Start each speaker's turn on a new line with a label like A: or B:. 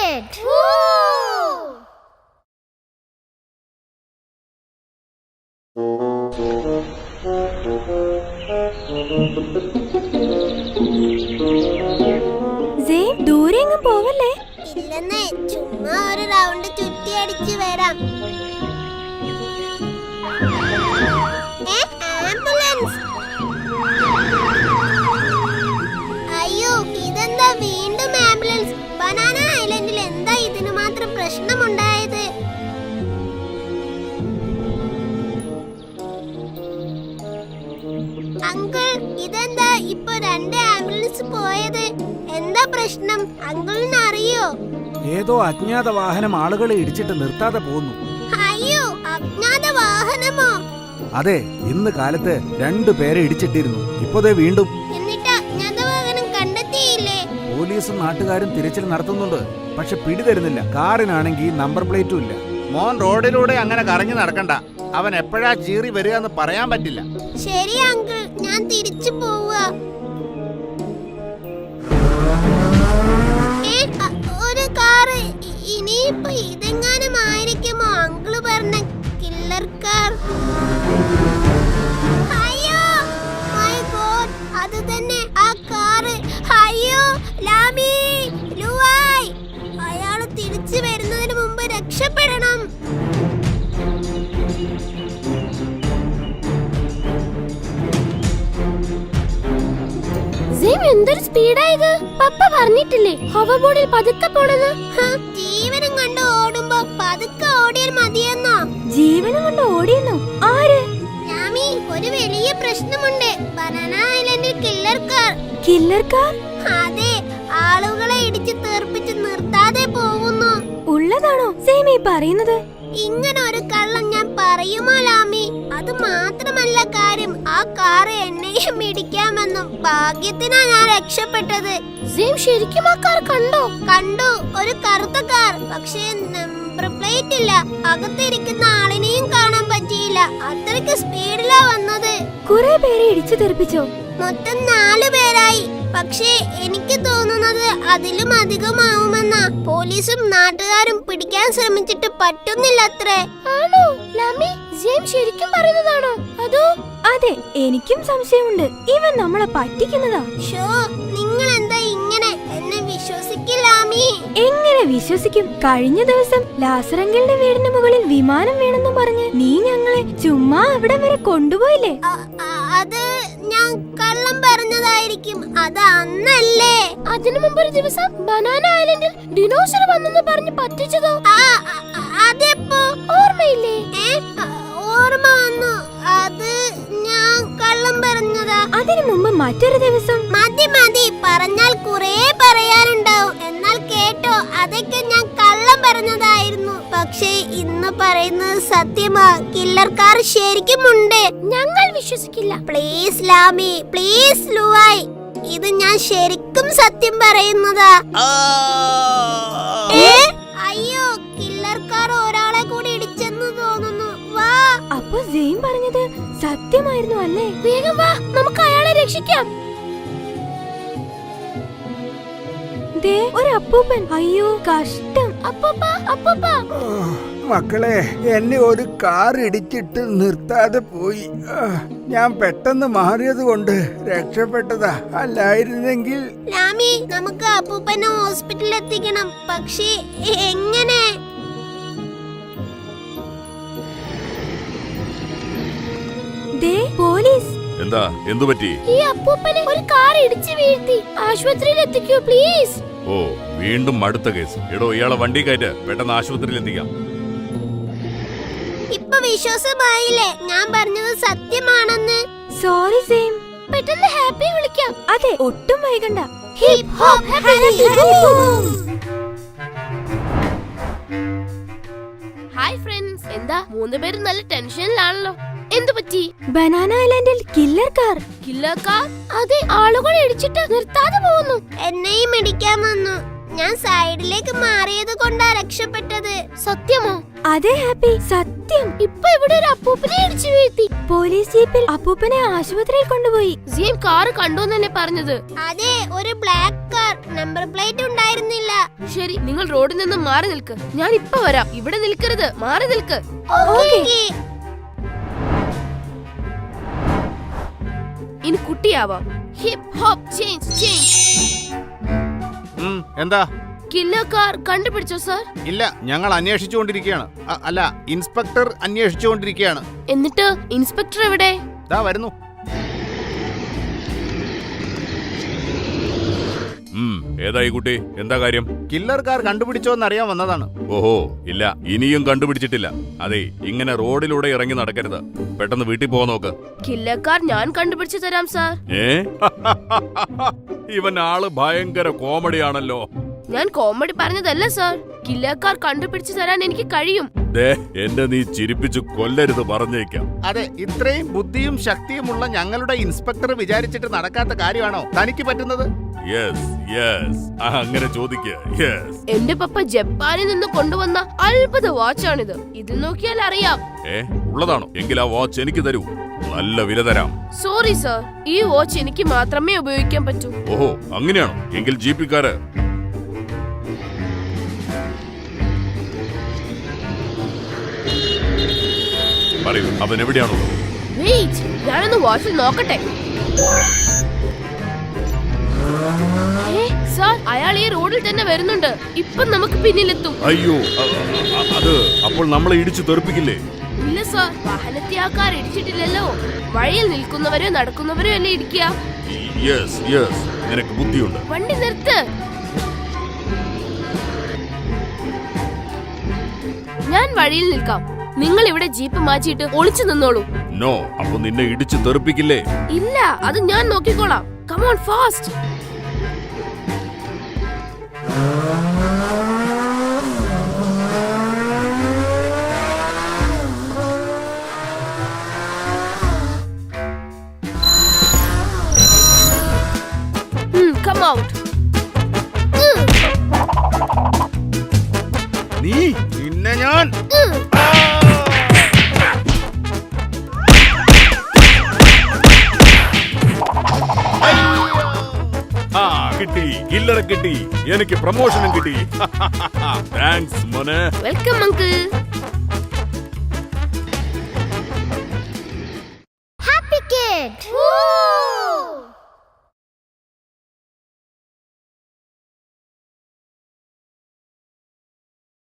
A: rocket.
B: ദൂരെ പോവല്ലേ?
A: ഇല്ലെന്നേ, ചുമ്മാ ഒരു റൗണ്ട് ചുറ്റി അടിച്ചു വരാം. ആംബുലൻസ്! അയ്യോ, ഇതെന്താ വീണ്ടും ആംബുലൻസ്? ബനാന ഐലൻഡിൽ എന്താ ഇതിന് മാത്രം പ്രശ്നമുണ്ടായത്? അങ്കിൾ, ഇതെന്താ ഇപ്പൊ 2 ആംബുലൻസ് പോയത്? എന്താ പ്രശ്നം? അങ്കിളിന് അറിയോ?
C: ഏതോ അജ്ഞാത വാഹനം ആളുകളെ ഇടിച്ചിട്ട് നിർത്താതെ പോകുന്നു.
A: അയ്യോ, അജ്ഞാത വാഹനമോ?
C: അതെ, ഇന്ന് കാലത്ത് 2 പേരെ ഇടിച്ചിട്ടിരുന്നു. ഇപ്പോഴേ വീണ്ടും.
A: എന്നിട്ട് അജ്ഞാത വാഹനം കണ്ടെത്തിയില്ലേ?
C: പോലീസും നാട്ടുകാരും തിരച്ചിൽ നടത്തുന്നുണ്ട്, പക്ഷെ പിടിതരുന്നില്ല. കാറിനാണെങ്കിൽ നമ്പർ പ്ലേറ്റും ഇല്ല. മോൻ റോഡിലൂടെ അങ്ങനെ കറങ്ങി നടക്കണ്ട. അവൻ എപ്പോഴാ ചീറി വരിക എന്ന് പറയാൻ പറ്റില്ല.
A: ശരി അങ്കിൾ, ഞാൻ തിരിച്ചു പോവാ. ഒരു കാറ്. ഇനിയിപ്പോ ഇതെങ്ങാനും ആയിരിക്കുമോ അങ്കിള് പറഞ്ഞ കില്ലർ കാർ? അയ്യോ, മൈ ഗോഡ്, അത് തന്നെ ആ കാറ്. അയ്യോ, ലാമി, ലുവായ്, അയാള് തിരിച്ചു വരുന്നതിന് മുമ്പ് രക്ഷപ്പെടണം.
B: എന്തൊരു സ്പീഡായത്! പപ്പ പറഞ്ഞിട്ടില്ലേ ഹോവർബോർഡിൽ പതുക്കെ പോണെന്ന്?
A: ജീവനും കണ്ട് ഓടുമ്പോ പതുക്കെ ഓടിയാൽ മതിയെന്നോ?
B: ജീവനും കൊണ്ട് ഓടിയെന്നോ? ആര്?
A: ലാമി, ഒരു വലിയ പ്രശ്നമുണ്ട്. ബനാന ഐലൻഡിൽ കില്ലർ കാർ.
B: Killer car?
A: അതെ, ആളുകളെ ഇടിച്ച് തീർപ്പിച്ച് നിർത്താതെ പോകുന്നു.
B: ഉള്ളതാണോ സേമി പറയുന്നത്?
A: ഇങ്ങനെ ഒരു കള്ളം ഞാൻ പറയുമോ ലാമി? അത് മാത്രമല്ല കാര്യം, ആ കാറ് എന്നെയും ഇടിക്കാമെന്നും. ഭാഗ്യത്തിനാ ഞാൻ രക്ഷപ്പെട്ടത്.
B: ശരിക്കും ആ കാർ കണ്ടോ?
A: കണ്ടു, ഒരു കറുത്ത കാർ. പക്ഷേ നമ്പർ പ്ലേറ്റ് ഇല്ല. അകത്തിരിക്കുന്ന ആളിനെയും കാണാൻ പറ്റിയില്ല. അത്രയ്ക്ക് സ്പീഡിലാ വന്നത്.
B: കുറെ പേരെ ഇടിച്ചു തെറിപ്പിച്ചോ?
A: മൊത്തം 4 പേരായി. പക്ഷേ എനിക്ക് തോന്നുന്നത് അതിലും അധികമാവുമെന്നാ. പോലീസും നാട്ടുകാരും പിടിക്കാൻ ശ്രമിച്ചിട്ട് പറ്റുന്നില്ലത്രേ.
B: ആണോ ലാമി? ശരിക്കും പറയുന്നതാണോ അതോ? അതെ, എനിക്കും സംശയമുണ്ട്. ഇവൻ നമ്മളെ പറ്റിക്കുന്നതാ.
A: ഷോ, നിങ്ങൾ എന്താ ഇങ്ങനെ? എന്നെ വിശ്വസിക്കില്ലാമി.
B: എങ്ങനെ വിശ്വസിക്കും? കഴിഞ്ഞ ദിവസം ലാസറങ്കിളുടെ വീടിന് മുകളിൽ വിമാനം വീണെന്ന് പറഞ്ഞ് നീ ഞങ്ങളെ ചുമ്മാ അവിടെ വരെ കൊണ്ടുപോയില്ലേ?
A: അത് ഞാൻ കള്ളം പറഞ്ഞതായിരിക്കും. അത് അന്നല്ലേ?
B: അതിനു മുമ്പൊരു ദിവസം ബനാന ഐലൻഡിൽ ഡിനോസർ വന്നെന്ന് പറഞ്ഞ് പറ്റിച്ചതോ?
A: അതെപ്പോ?
B: ഓർമ്മയില്ലേ?
A: ഓർമ്മ വന്നു. അത് ഞാൻ കള്ളം പറഞ്ഞതാ.
B: അതിനു മുമ്പ് മറ്റൊരു ദിവസം.
A: മതി മതി, പറഞ്ഞാൽ കുറേ പറയാനുണ്ടാവും. എന്നാൽ കേട്ടോ, അതൊക്കെ ഞാൻ കള്ളം പറഞ്ഞതായിരുന്നു. പക്ഷേ ഇന്ന് പറയുന്നത് സത്യമാ. കില്ലർ കാർ ശരിക്കും ഉണ്ട്.
B: ഞങ്ങൾ വിശ്വസിക്കില്ല.
A: പ്ലീസ് ലാമി, പ്ലീസ് ലുവായ്, ഇത് ഞാൻ ശരിക്കും സത്യം പറയുന്നതാ. അയ്യോ, കില്ലർ കാർ ഒരാളെ കൂടി ഇടിച്ചെന്ന് തോന്നുന്നു. വാ.
B: അപ്പൊ സെയിം പറഞ്ഞത് സത്യമായിരുന്നു അല്ലേ? വേഗം വാ, നമുക്ക് അയാളെ രക്ഷിക്കാം. ദേ, ഒരു അപ്പൂപ്പൻ. അയ്യോ കഷ്ടം. അപ്പൂപ്പ, അപ്പൂപ്പ.
D: മക്കളെ, എന്നെ ഒരു കാർ ഇടിച്ചിട്ട് നിർത്താതെ പോയി. ഞാൻ പെട്ടെന്ന് മാറിയത് കൊണ്ട് രക്ഷപ്പെട്ടതാ. അല്ലായിരുന്നെങ്കിൽ.
A: ലാമി, നമുക്ക് അപ്പൂപ്പനെ ഹോസ്പിറ്റലിൽ എത്തിക്കണം. പക്ഷേ എങ്ങനെ?
B: ദേ, പോലീസ്.
E: എന്താ? എന്തു പറ്റി?
B: ഈ അപ്പൂപ്പനെ ഒരു കാർ ഇടിച്ചു വീഴ്ത്തി. ആശുപത്രിയിൽ എത്തിക്കൂ പ്ലീസ്.
E: ഓ, വീണ്ടും അടുത്ത കേസ്. എടോ, ഇയാളെ വണ്ടി കയറ്റ്, പെട്ടെന്ന് ആശുപത്രിയിൽ എത്തിക്കാം.
A: ഇപ്പൊ വിശ്വാസമായില്ലേ ഞാൻ പറഞ്ഞത് സത്യമാണെന്ന്?
B: Sorry same. പെട്ടെന്ന് ഹാപ്പി വിളിക്കാം. അതെ, ഒട്ടും വൈകണ്ട. Hip hop happy boom. Hi friends. എന്താ 3 പേരും നല്ല ടെൻഷനിലാണല്ലോ? എന്തു പറ്റി? ബനാന ഐലൻഡിൽ കില്ലർ കാർ. Killer car? അതെ, ആളുകൾ ഇടിച്ചിട്ട് നിർത്താതെ പോകുന്നു.
A: എന്നെയും ഇടിക്കാൻ വന്നു. ഞാൻ സൈഡിലേക്ക് മാറിയത് കൊണ്ടാ രക്ഷപ്പെട്ടത്.
B: സത്യമോ? അതെ ഹാപ്പി, സത്യം. ഇപ്പൊ ഇവിടെ ഒരു അപ്പൂപ്പനെ ഇടിച്ചു വീഴ്ത്തി. പോലീസ് ജീപ്പിൽ അപ്പൂപ്പനെ ആശുപത്രിയിൽ കൊണ്ടുപോയി. ജിയം കാറ് കണ്ടോന്നല്ലേ പറഞ്ഞത്?
A: അതെ, ഒരു ബ്ലാക്ക് കാർ, നമ്പർ പ്ലേറ്റ് ഉണ്ടായിരുന്നില്ല.
B: ശരി, നിങ്ങൾ റോഡിൽ നിന്ന് മാറി നിൽക്ക്. ഞാൻ ഇപ്പൊ വരാം. ഇവിടെ നിൽക്കരുത്, മാറി നിൽക്ക്.
A: ഓക്കേ.
B: ഇനി കുട്ടിയാവാം. Hip hop change change.
C: എന്താ?
B: കില്ലർ കാർ കണ്ടുപിടിച്ചോ സാർ?
C: ഇല്ല, ഞങ്ങൾ അന്വേഷിച്ചുകൊണ്ടിരിക്കുകയാണ്. അല്ല, ഇൻസ്പെക്ടർ അന്വേഷിച്ചുകൊണ്ടിരിക്കുകയാണ്.
B: എന്നിട്ട് ഇൻസ്പെക്ടർ എവിടെ?
C: ദാ വരുന്നു.
E: ഏതായി കുട്ടി, എന്താ കാര്യം?
C: കില്ലർ കാർ കണ്ടുപിടിച്ചോന്ന് അറിയാൻ വന്നതാണ്.
E: ഓഹോ, ഇല്ല, ഇനിയും കണ്ടുപിടിച്ചിട്ടില്ല. അതെ, ഇങ്ങനെ റോഡിലൂടെ ഇറങ്ങി നടക്കരുത്. പെട്ടെന്ന് വീട്ടിൽ പോകാൻ നോക്ക്.
B: കില്ലർ കാർ ഞാൻ കണ്ടുപിടിച്ചു തരാം സാർ.
E: ഇവൻ ആള് ഭയങ്കര കോമഡിയാണല്ലോ.
B: ഞാൻ കോമഡി പറഞ്ഞതല്ല സാർ. കില്ലർ കാർ കണ്ടുപിടിച്ചു തരാൻ എനിക്ക് കഴിയും.
E: എന്നെ നീ ചിരിപ്പിച്ചു കൊല്ലരുത് പറഞ്ഞേക്കാം.
C: അതെ, ഇത്രയും ബുദ്ധിയും ശക്തിയുമുള്ള ഞങ്ങളുടെ ഇൻസ്പെക്ടർ വിചാരിച്ചിട്ട് നടക്കാത്ത കാര്യമാണോ തനിക്ക് പറ്റുന്നത്?
E: യെസ് യെസ്, അങ്ങനെ ചോദിക്കുക. യെസ്.
B: എന്റെ പപ്പ ജപ്പാനിൽ നിന്ന് കൊണ്ടുവന്ന അത്ഭുത വാച്ചാണിത്. ഇതിൽ നോക്കിയാൽ അറിയാം.
E: ഉള്ളതാണോ? എങ്കിൽ ആ വാച്ച് എനിക്ക് തരൂ, നല്ല വില തരാം.
B: സോറി സാർ, ഈ വാച്ച് എനിക്ക് മാത്രമേ ഉപയോഗിക്കാൻ പറ്റൂ.
E: ഓഹോ, അങ്ങനെയാണോ? എങ്കിൽ ജീപ്പിക്കാര് പറയൂ, അവൻ എവിടെയാണോ?
B: വെയിറ്റ്, ഞാനൊന്ന് വാച്ചിൽ നോക്കട്ടെ. സാർ, അയാൾ ഈ റോഡിൽ തന്നെ വരുന്നുണ്ട്. ഇപ്പം നമുക്ക് പിന്നിലെത്തും.
E: അയ്യോ, അത് അപ്പോൾ നമ്മളെ ഇടിച്ചു തെറിപ്പിക്കില്ലേ?
B: ഇല്ല സാർ, വാഹനത്തെ ആ കാർ ഇടിച്ചിട്ടില്ലല്ലോ. വഴിയിൽ നിൽക്കുന്നവരോ നടക്കുന്നവരോ അല്ലേ ഇടിക്കുക.
E: യെസ് യെസ്, നിനക്ക് ബുദ്ധിയുണ്ട്.
B: വണ്ടി നിർത്ത്. ഞാൻ വഴിയിൽ നിൽക്കാം. നിങ്ങൾ ഇവിടെ ജീപ്പ് മാറ്റിയിട്ട് ഒളിച്ചു നിന്നോളൂ.
E: നോ, അപ്പൊ നിന്നെ ഇടിച്ചു തെറിപ്പിക്കില്ലേ?
B: ഇല്ല, അത് ഞാൻ നോക്കിക്കോളാം. Come on fast. Come out.
C: നീ നിന്നെ ഞാൻ
E: കിട്ടി, കില്ലറെ കിട്ടി, എനിക്ക് പ്രമോഷനും കിട്ടി. താങ്ക്സ് മോനെ.
B: Welcome uncle.